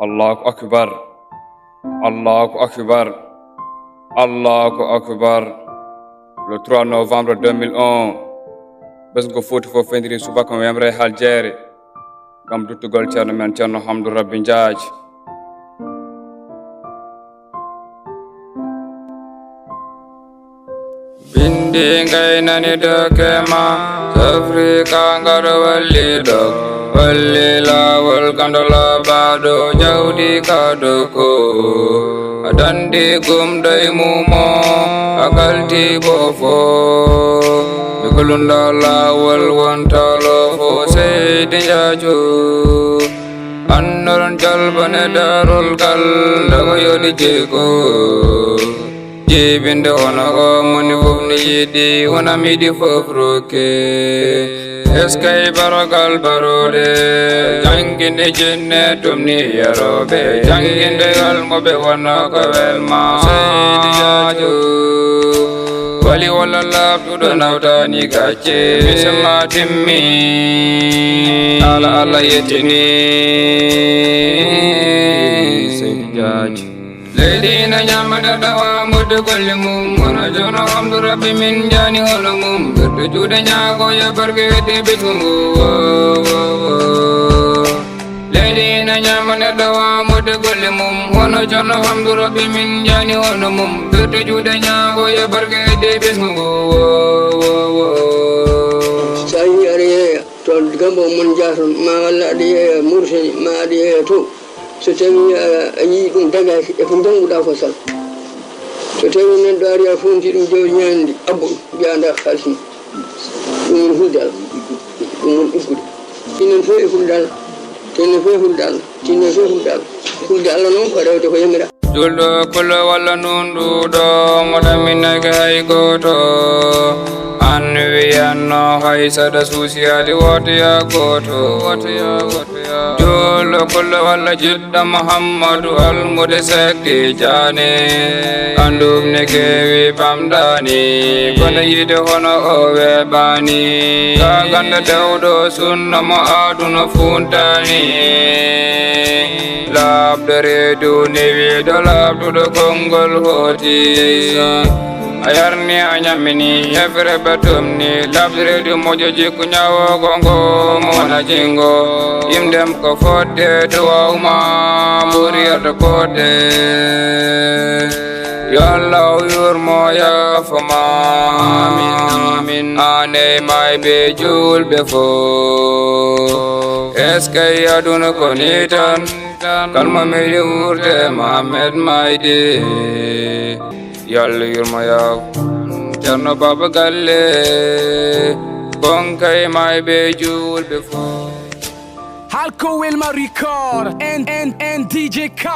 Allahu Akbar, Allahu Akbar, Allahu Akbar. Le 3 novembre 2001, bés nga fóoti fo fendiri subaka mo yamre haljere gam duttugol ceerno men ceerno Hamdou Rabby Ndiaye. Bindi ngaynani dokema safri kangar walli dok walli lawol kandola bado jawdi kadoko adandi gumday mumo akalti bofo mikulunda lawol wontalo fo seydi njaajo annoron jalbane darol kal dago yodi jego jibinde wona o moni fof ni yiɗi wona miɗi fof roke eskay barogal barode janginde jinne tumni yaroɓe jangindegal moɓe wonno ko welma seydi jaajo wali walla labtuɗo nawtani gacce misimma timmi Allah yettini seydi jaajo leydi na ñamata dawa modde golle mum wona jono Hamdou Rabby min jani hono mum berto juuɗe ñaago ya barke wete betungu leydi na ñamata dawa modde golle mum wona jono Hamdou Rabby min jani hono mum berto juuɗe ñaago ya barke wete betungu sa yi aɗa yeeya to gambo mon jaton ma walla aɗa yeeya Mauritanie ma aɗa yeeya to so tawi a yii ɗum dagaki e ko jannguɗa ko sal so tawi neɗɗo ari a fonti ɗum jawdi ñandi abbo janda halsini ɗum woni hulde Allah ɗum woni ɗiggude tinen fof e hulde Allah tinen fof e hulde Allah tinen fof e hulde Allah hulde Allah noon ko rewde ko yamira julɗo pullo walla nunɗuɗo moɗaminake hay goto an wiyanno hay sada suusiyade wotoya goto julɗo pullo walla jiɗɗo Mouhammadou almude sekki jane andum ne kewi bamdani kono yiide hono o weɓani ka ganda dewɗo sunna mo aduna funtani labɗo reedu newiɗo labɗuɗo konngol hooti a yarni a ñammini hefre batumni labɗo reedu moƴo jikku ñawogo ngo mona jingo yimdem ko fodde duwawma ɓuri yarde kodde yo Allah yurmo yafoma amin ane mayɓe julɓe fo eskay aduna ko ni tan kalma meɗi wurde Mohamed Mayde yo Allah yurmo yaw ceerno baba galle bonkay mayɓe julɓe fo Halko Wilma Record and DJ K